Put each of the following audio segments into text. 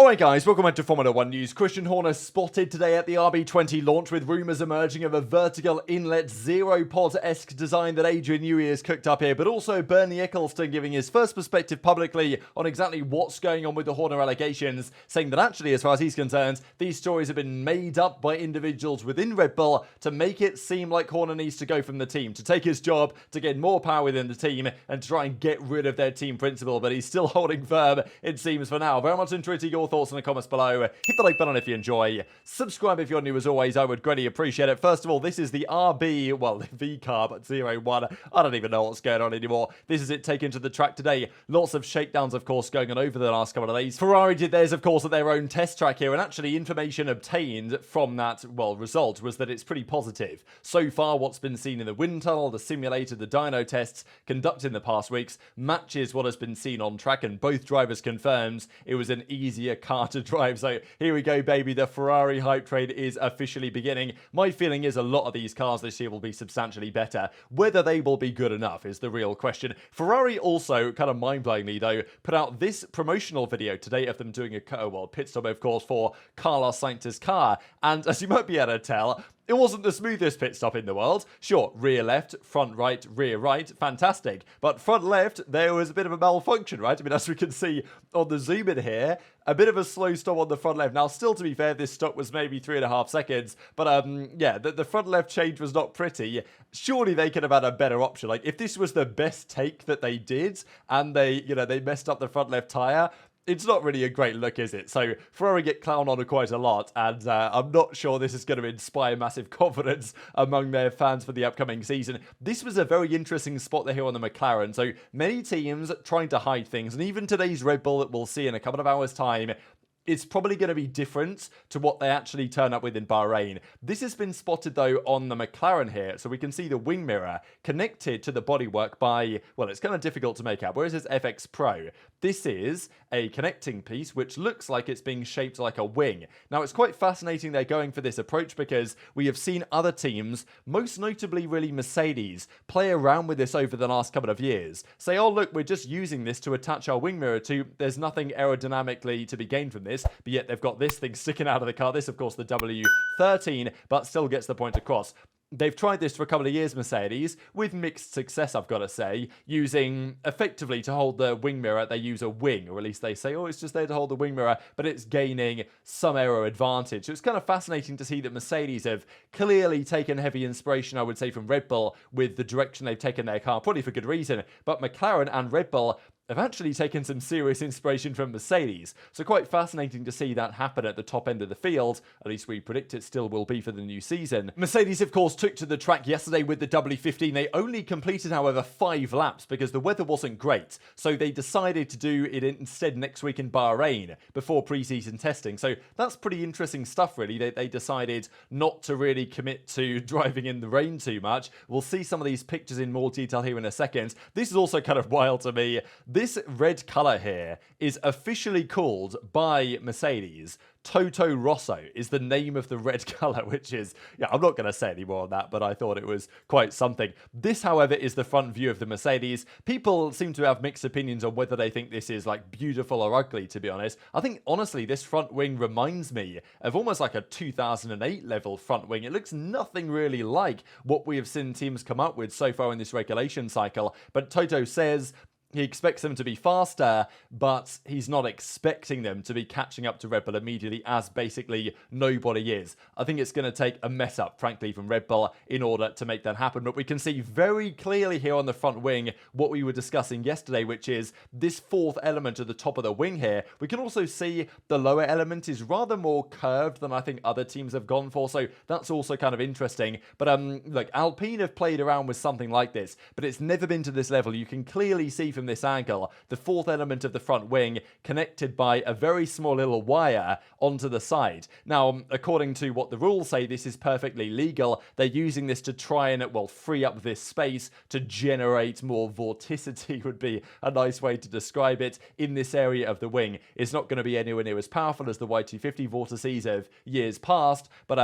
Alright guys, welcome back to Formula 1 News. Christian Horner spotted today at the RB20 launch with rumours emerging of a vertical inlet zeropod-esque design that Adrian Newey has cooked up here, but also Bernie Ecclestone giving his first perspective publicly on exactly what's going on with the Horner allegations, saying that actually, as far as he's concerned, these stories have been made up by individuals within Red Bull to make it seem like Horner needs to go from the team, to take his job, to gain more power within the team, and try and get rid of their team principal, but he's still holding firm, it seems, for now. Very much intrigued your thoughts in the comments below. Hit the like button if you enjoy. Subscribe if you're new as always. I would greatly appreciate it. First of all, this is the RB, well, the V-Carb 01. I don't even know what's going on anymore. This is it taken to the track today. Lots of shakedowns, of course, going on over the last couple of days. Ferrari did theirs, of course, at their own test track here, and actually information obtained from that, well, result was that it's pretty positive. So far, what's been seen in the wind tunnel, the simulator, the dyno tests conducted in the past weeks matches what has been seen on track, and both drivers confirmed it was an easier car to drive. So here we go, baby. The Ferrari hype train is officially beginning. My feeling is a lot of these cars this year will be substantially better. Whether they will be good enough is the real question. Ferrari also, kind of mind-blowingly though, put out this promotional video today of them doing a pit stop, of course, for Carlos Sainz's car. And as you might be able to tell, it wasn't the smoothest pit stop in the world. Sure, rear left, front right, rear right, fantastic. But front left, there was a bit of a malfunction, right? I mean, as we can see on the zoom in here, a bit of a slow stop on the front left. Now, still to be fair, this stop was maybe 3.5 seconds. But yeah, the front left change was not pretty. Surely they could have had a better option. Like, if this was the best take that they did, and they messed up the front left tyre, it's not really a great look, is it? So Ferrari get clowned on quite a lot, and I'm not sure this is going to inspire massive confidence among their fans for the upcoming season. This was a very interesting spot there here on the McLaren. So many teams trying to hide things, and even today's Red Bull that we'll see in a couple of hours' time, it's probably going to be different to what they actually turn up with in Bahrain. This has been spotted, though, on the McLaren here. So we can see the wing mirror connected to the bodywork by, well, it's kind of difficult to make out. Whereas this FX Pro, this is a connecting piece which looks like it's being shaped like a wing. Now, it's quite fascinating they're going for this approach because we have seen other teams, most notably really Mercedes, play around with this over the last couple of years. Say, oh, look, we're just using this to attach our wing mirror to. There's nothing aerodynamically to be gained from this. But yet they've got this thing sticking out of the car. This, of course, the W13, but still gets the point across. They've tried this for a couple of years, Mercedes, with mixed success, I've got to say, using, effectively, to hold the wing mirror, they use a wing, or at least they say, oh, it's just there to hold the wing mirror, but it's gaining some aero advantage. So it's kind of fascinating to see that Mercedes have clearly taken heavy inspiration, I would say, from Red Bull with the direction they've taken their car, probably for good reason, but McLaren and Red Bull have actually taken some serious inspiration from Mercedes. So quite fascinating to see that happen at the top end of the field. At least we predict it still will be for the new season. Mercedes, of course, took to the track yesterday with the W15. They only completed, however, 5 laps because the weather wasn't great. So they decided to do it instead next week in Bahrain before pre-season testing. So that's pretty interesting stuff, really. They decided not to really commit to driving in the rain too much. We'll see some of these pictures in more detail here in a second. This is also kind of wild to me. This red colour here is officially called by Mercedes Toto Rosso is the name of the red colour, which is, yeah, I'm not going to say any more on that, but I thought it was quite something. This, however, is the front view of the Mercedes. People seem to have mixed opinions on whether they think this is, like, beautiful or ugly, to be honest. I think, honestly, this front wing reminds me of almost like a 2008 level front wing. It looks nothing really like what we have seen teams come up with so far in this regulation cycle, but Toto says he expects them to be faster, but he's not expecting them to be catching up to Red Bull immediately, as basically nobody is. I think it's going to take a mess up, frankly, from Red Bull in order to make that happen. But we can see very clearly here on the front wing what we were discussing yesterday, which is this fourth element at the top of the wing here. We can also see the lower element is rather more curved than I think other teams have gone for, so that's also kind of interesting. But look, Alpine have played around with something like this, but it's never been to this level. You can clearly see from this angle the fourth element of the front wing connected by a very small little wire onto the side. Now, according to what the rules say, this is perfectly legal. They're using this to try and, well, free up this space to generate more vorticity would be a nice way to describe it in this area of the wing. It's not going to be anywhere near as powerful as the Y250 vortices of years past, but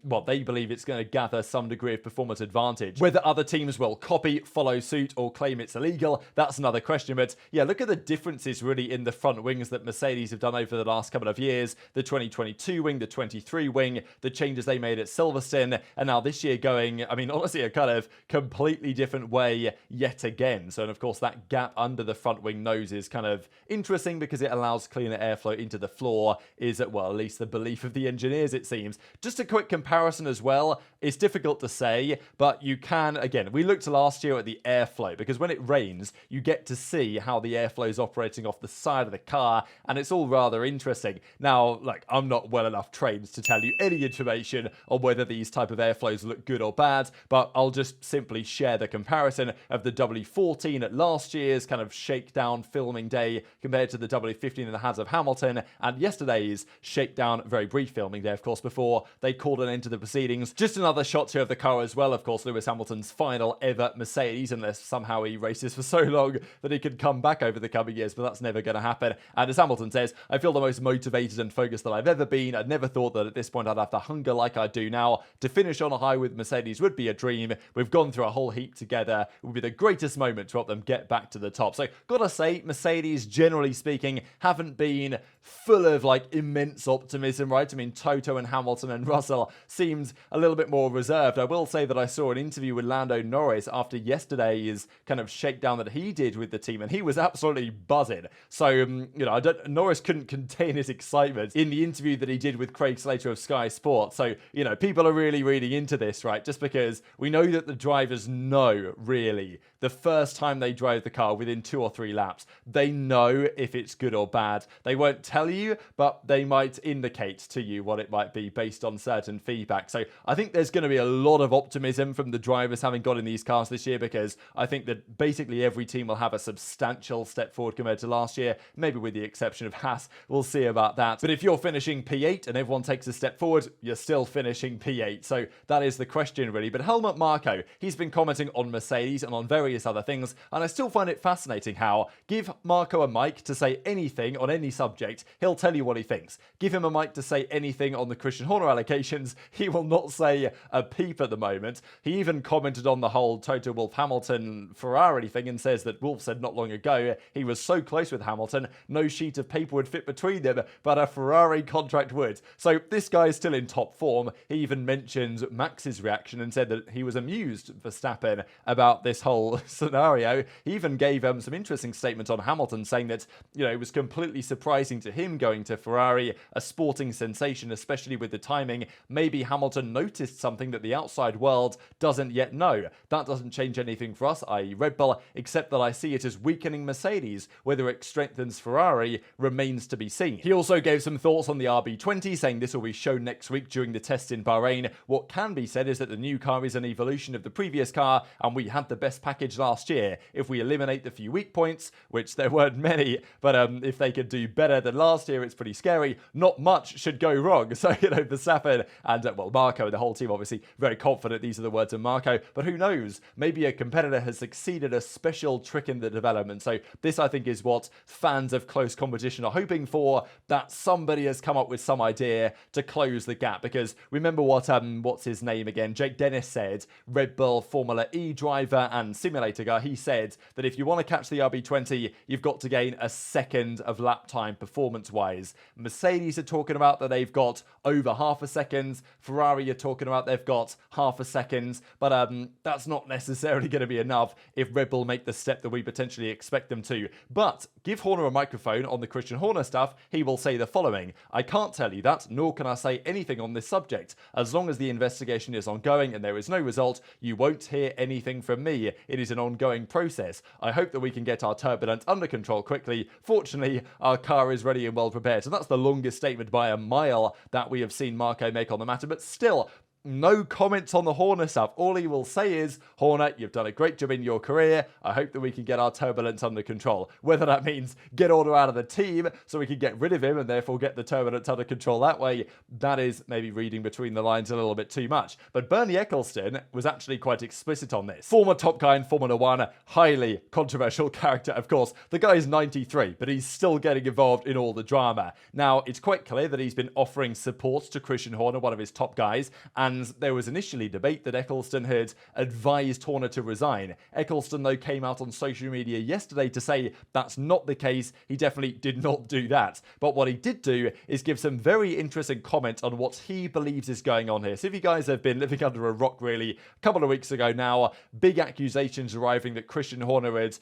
well, they believe it's going to gather some degree of performance advantage. Whether other teams will copy, follow suit, or claim it's illegal, that's another question. But yeah, look at the differences really in the front wings that Mercedes have done over the last couple of years. The 2022 wing, the 23 wing, the changes they made at Silverstone, and now this year going, I mean, honestly, a kind of completely different way yet again. So, and of course, that gap under the front wing nose is kind of interesting because it allows cleaner airflow into the floor, is, well, at least the belief of the engineers, it seems. Just a quick comparison as well. It's difficult to say, but you can, again, we looked last year at the airflow, because when it rains, you get to see how the airflow is operating off the side of the car, and it's all rather interesting. Now, like, I'm not well enough trained to tell you any information on whether these type of airflows look good or bad, but I'll just simply share the comparison of the W14 at last year's kind of shakedown filming day compared to the W15 in the hands of Hamilton, and yesterday's shakedown, very brief filming day, of course, before they called an end to the proceedings. Just another shot here of the car as well, of course, Lewis Hamilton's final ever Mercedes, unless somehow he races for so long that he can come back over the coming years, but that's never going to happen. And as Hamilton says, I feel the most motivated and focused that I've ever been. I'd never thought that at this point I'd have the hunger like I do now. To finish on a high with Mercedes would be a dream. We've gone through a whole heap together. It would be the greatest moment to help them get back to the top. So, gotta say, Mercedes, generally speaking, haven't been full of like immense optimism, right? I mean, Toto and Hamilton and Russell seemed a little bit more reserved. I will say that I saw an interview with Lando Norris after yesterday's kind of shakedown that he did with the team, and he was absolutely buzzing. So, you know, Norris couldn't contain his excitement in the interview that he did with Craig Slater of Sky Sports. So, you know, people are really reading into this, right? Just because we know that the drivers know, really, the first time they drive the car within 2 or 3 laps, they know if it's good or bad. They won't tell you, but they might indicate to you what it might be based on certain feedback. So I think there's going to be a lot of optimism from the drivers having got in these cars this year, because I think that basically every team will have a substantial step forward compared to last year, maybe with the exception of Haas. We'll see about that. But if you're finishing P8 and everyone takes a step forward, you're still finishing P8. So that is the question, really. But Helmut Marko, he's been commenting on Mercedes and on various other things, and I still find it fascinating how give Marko a mic to say anything on any subject, he'll tell you what he thinks. Give him a mic to say anything on the Christian Horner allocations, he will not say a peep at the moment. He even commented on the whole Toto Wolff Hamilton Ferrari thing and says that Wolff said not long ago he was so close with Hamilton, no sheet of paper would fit between them, but a Ferrari contract would. So this guy is still in top form. He even mentioned Max's reaction and said that he was amused, Verstappen, about this whole scenario. He even gave some interesting statements on Hamilton, saying that, you know, it was completely surprising to him going to Ferrari, a sporting sensation, especially with the timing. Maybe Hamilton noticed something that the outside world doesn't yet know. That doesn't change anything for us, i.e. Red Bull, except that I see it as weakening Mercedes. Whether it strengthens Ferrari remains to be seen. He also gave some thoughts on the RB20, saying this will be shown next week during the test in Bahrain. What can be said is that the new car is an evolution of the previous car, and we had the best package last year. If we eliminate the few weak points, which there weren't many, but if they could do better than last year, it's pretty scary. Not much should go wrong. So, you know, Verstappen and, well, Marko and the whole team obviously very confident. These are the words of Marko. But who knows? Maybe a competitor has succeeded a special trick in the development. So this, I think, is what fans of close competition are hoping for, that somebody has come up with some idea to close the gap. Because remember what, what's his name again? Jake Dennis said, Red Bull Formula E driver and simulator guy, he said that if you want to catch the RB20, you've got to gain a second of lap time performance-wise. Mercedes are talking about that they've got over half a second. Ferrari are talking about they've got half a second. But that's not necessarily going to be enough if Red Bull make the step that we potentially expect them to. But give Horner a microphone on the Christian Horner stuff, he will say the following: I can't tell you that, nor can I say anything on this subject. As long as the investigation is ongoing and there is no result, you won't hear anything from me. It is an ongoing process. I hope that we can get our turbulence under control quickly. Fortunately, our car is ready and well prepared. So that's the longest statement by a mile that we have seen Marko make on the matter. But still, no comments on the Horner stuff. All he will say is, Horner, you've done a great job in your career. I hope that we can get our turbulence under control. Whether that means get Horner out of the team so we can get rid of him and therefore get the turbulence under control that way, that is maybe reading between the lines a little bit too much. But Bernie Ecclestone was actually quite explicit on this. Former top guy in Formula 1, highly controversial character, of course. The guy is 93, but he's still getting involved in all the drama. Now, it's quite clear that he's been offering support to Christian Horner, one of his top guys, and and there was initially debate that Ecclestone had advised Horner to resign. Ecclestone, though, came out on social media yesterday to say that's not the case. He definitely did not do that. But what he did do is give some very interesting comments on what he believes is going on here. So if you guys have been living under a rock really a couple of weeks ago now, big accusations arriving that Christian Horner had,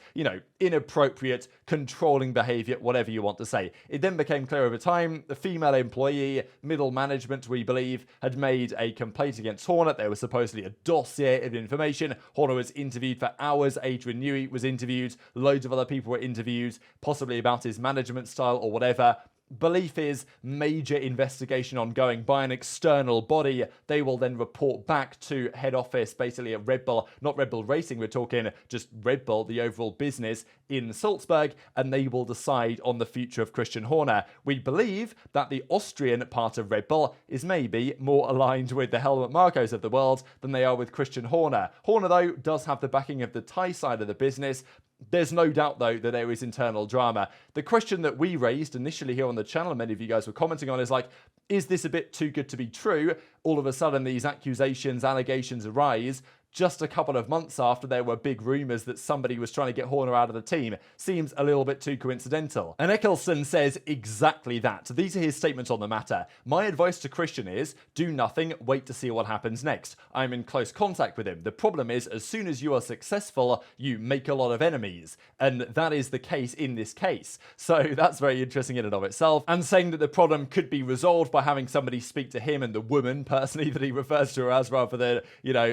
inappropriate, controlling behavior, whatever you want to say. It then became clear over time, the female employee, middle management, we believe, had made a complaint against Horner. There was supposedly a dossier of information. Horner was interviewed for hours. Adrian Newey was interviewed. Loads of other people were interviewed, possibly about his management style or whatever. Belief is major investigation ongoing by an external body. They will then report back to head office, basically at Red Bull, not Red Bull Racing, we're talking just Red Bull, the overall business in Salzburg, and they will decide on the future of Christian Horner. We believe that the Austrian part of Red Bull is maybe more aligned with the Helmut Markos of the world than they are with Christian Horner. Horner, though, does have the backing of the Thai side of the business. There's no doubt, though, that there is internal drama. The question that we raised initially here on the channel, many of you guys were commenting on, is like, is this a bit too good to be true? All of a sudden, these accusations, allegations arise just a couple of months after there were big rumours that somebody was trying to get Horner out of the team. Seems a little bit too coincidental. And Ecclestone says exactly that. These are his statements on the matter. My advice to Christian is, do nothing, wait to see what happens next. I'm in close contact with him. The problem is, as soon as you are successful, you make a lot of enemies. And that is the case in this case. So that's very interesting in and of itself. And saying that the problem could be resolved by having somebody speak to him and the woman, personally, that he refers to her as, rather than,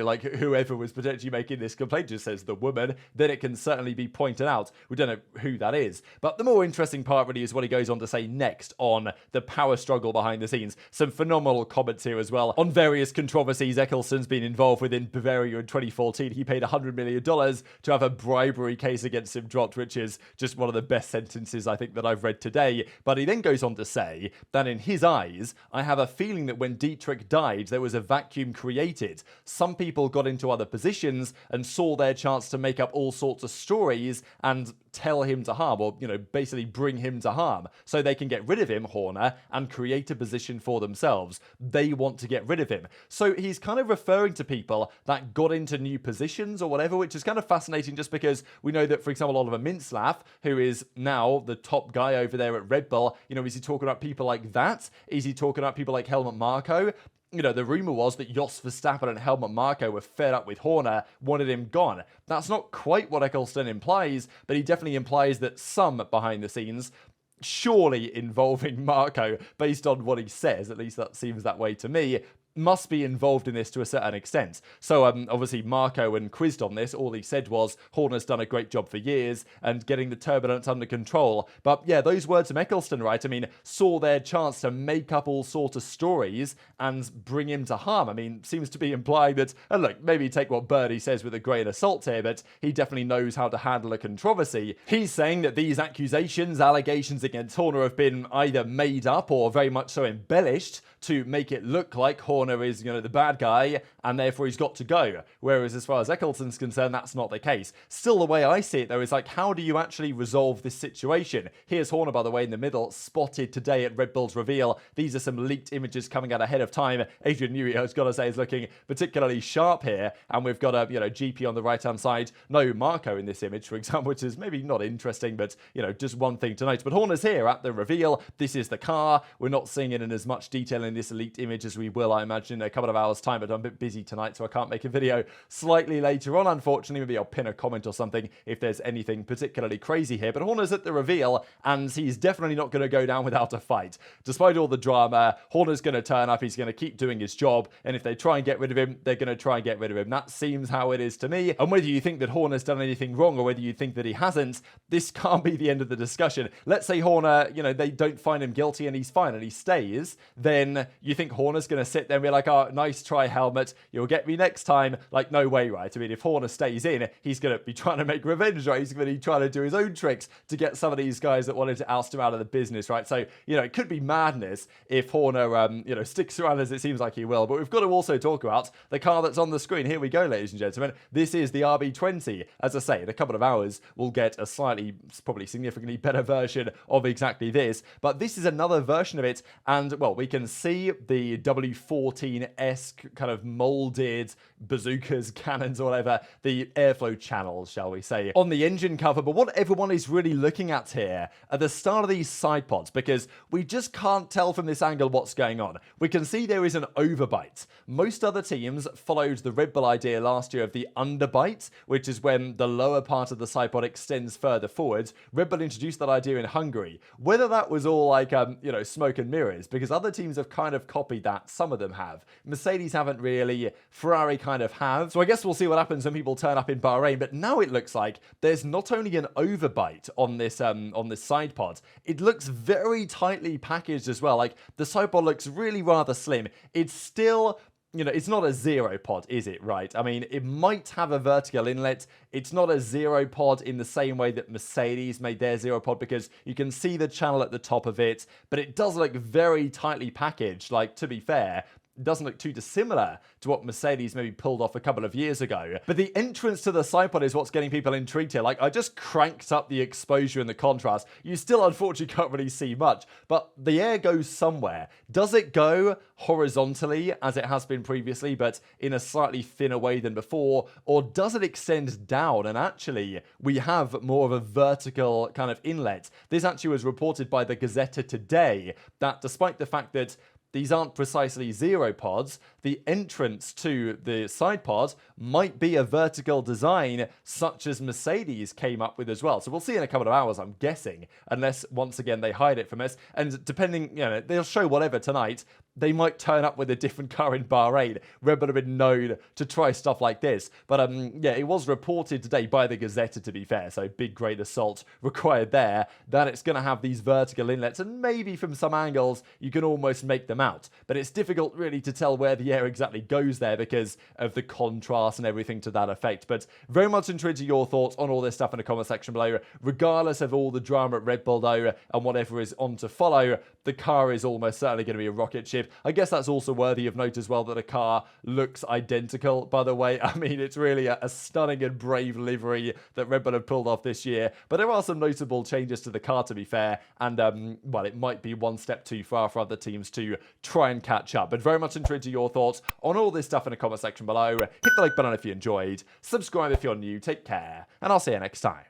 like whoever was potentially making this complaint, just says the woman, then it can certainly be pointed out. We don't know who that is. But the more interesting part really is what he goes on to say next on the power struggle behind the scenes. Some phenomenal comments here as well on various controversies Ecclestone's been involved with in Bavaria in 2014. He paid $100 million to have a bribery case against him dropped, which is just one of the best sentences I think that I've read today. But he then goes on to say that in his eyes, I have a feeling that when Dietrich died, there was a vacuum created. Some people got into other positions and saw their chance to make up all sorts of stories and tell him to harm, or, basically bring him to harm. So they can get rid of him, Horner, and create a position for themselves. They want to get rid of him. So he's kind of referring to people that got into new positions or whatever, which is kind of fascinating just because we know that, for example, Oliver Mintzlaff, who is now the top guy over there at Red Bull, is he talking about people like that? Is he talking about people like Helmut Marko? The rumour was that Jos Verstappen and Helmut Marko were fed up with Horner, wanted him gone. That's not quite what Ecclestone implies, but he definitely implies that some behind the scenes, surely involving Marko, based on what he says, at least that seems that way to me, must be involved in this to a certain extent. So obviously Marko, when quizzed on this, all he said was Horner's done a great job for years and getting the turbulence under control. But yeah, those words from Ecclestone, right, saw their chance to make up all sorts of stories and bring him to harm. Seems to be implying that, and look, maybe take what Bernie says with a grain of salt here, but he definitely knows how to handle a controversy. He's saying that these accusations, allegations against Horner have been either made up or very much so embellished to make it look like Horner is, the bad guy, and therefore he's got to go. Whereas as far as Ecclestone's concerned, that's not the case. Still, the way I see it, though, is like, how do you actually resolve this situation? Here's Horner, by the way, in the middle, spotted today at Red Bull's reveal. These are some leaked images coming out ahead of time. Adrian Newey, I was going to say, is looking particularly sharp here, and we've got a, GP on the right-hand side. No Marko in this image, for example, which is maybe not interesting, but, just one thing to note. But Horner's here at the reveal. This is the car. We're not seeing it in as much detail in this leaked image as we will, I imagine, in a couple of hours' time, but I'm a bit busy tonight, so I can't make a video slightly later on, unfortunately. Maybe I'll pin a comment or something if there's anything particularly crazy here. But Horner's at the reveal, and he's definitely not going to go down without a fight. Despite all the drama, Horner's going to turn up, he's going to keep doing his job, and if they try and get rid of him, they're going to try and get rid of him. That seems how it is to me, and whether you think that Horner's done anything wrong or whether you think that he hasn't, this can't be the end of the discussion. Let's say Horner, they don't find him guilty and he's fine and he stays, then you think Horner's going to sit there and be like, oh, nice try, Helmut, you'll get me next time. Like, no way, right? If Horner stays in, he's going to be trying to make revenge, right? He's going to be trying to do his own tricks to get some of these guys that wanted to oust him out of the business, right? So, it could be madness if Horner, sticks around, as it seems like he will. But we've got to also talk about the car that's on the screen. Here we go, ladies and gentlemen. This is the RB20. As I say, in a couple of hours, we'll get a slightly, probably significantly better version of exactly this. But this is another version of it. And, well, we can see the W4 F-14-esque kind of molded bazookas, cannons, or whatever, the airflow channels, shall we say, on the engine cover. But what everyone is really looking at here are the start of these side pods, because we just can't tell from this angle what's going on. We can see there is an overbite. Most other teams followed the Red Bull idea last year of the underbite, which is when the lower part of the side pod extends further forwards. Red Bull introduced that idea in Hungary. Whether that was all like, smoke and mirrors, because other teams have kind of copied that. Some of them have. Mercedes haven't really. Ferrari kind of have. So I guess we'll see what happens when people turn up in Bahrain. But now it looks like there's not only an overbite on this side pod, it looks very tightly packaged as well. Like, the side pod looks really rather slim. It's still, it's not a zeropod, is it, right? I mean, it might have a vertical inlet. It's not a zeropod in the same way that Mercedes made their zeropod, because you can see the channel at the top of it, but it does look very tightly packaged. Like, to be fair, doesn't look too dissimilar to what Mercedes maybe pulled off a couple of years ago. But the entrance to the side pod is what's getting people intrigued here. Like, I just cranked up the exposure and the contrast. You still unfortunately can't really see much, but the air goes somewhere. Does it go horizontally as it has been previously, but in a slightly thinner way than before? Or does it extend down and actually we have more of a vertical kind of inlet? This actually was reported by the Gazzetta today, that despite the fact that these aren't precisely zeropods, the entrance to the side pod might be a vertical design such as Mercedes came up with as well. So we'll see in a couple of hours, I'm guessing, unless once again they hide it from us. And depending, they'll show whatever tonight. They might turn up with a different car in Bahrain. Red Bull have been known to try stuff like this. But it was reported today by the Gazzetta, to be fair, so big grain of salt required there, that it's going to have these vertical inlets, and maybe from some angles you can almost make them out. But it's difficult really to tell where the air exactly goes there because of the contrast and everything to that effect. But very much intrigued to your thoughts on all this stuff in the comment section below. Regardless of all the drama at Red Bull though, and whatever is on to follow, the car is almost certainly going to be a rocket ship. I guess that's also worthy of note as well, that the car looks identical, by the way. I mean, it's really a stunning and brave livery that Red Bull have pulled off this year. But there are some notable changes to the car, to be fair. And, it might be one step too far for other teams to try and catch up. But very much intrigued to your thoughts on all this stuff in the comment section below. Hit the like button if you enjoyed. Subscribe if you're new. Take care. And I'll see you next time.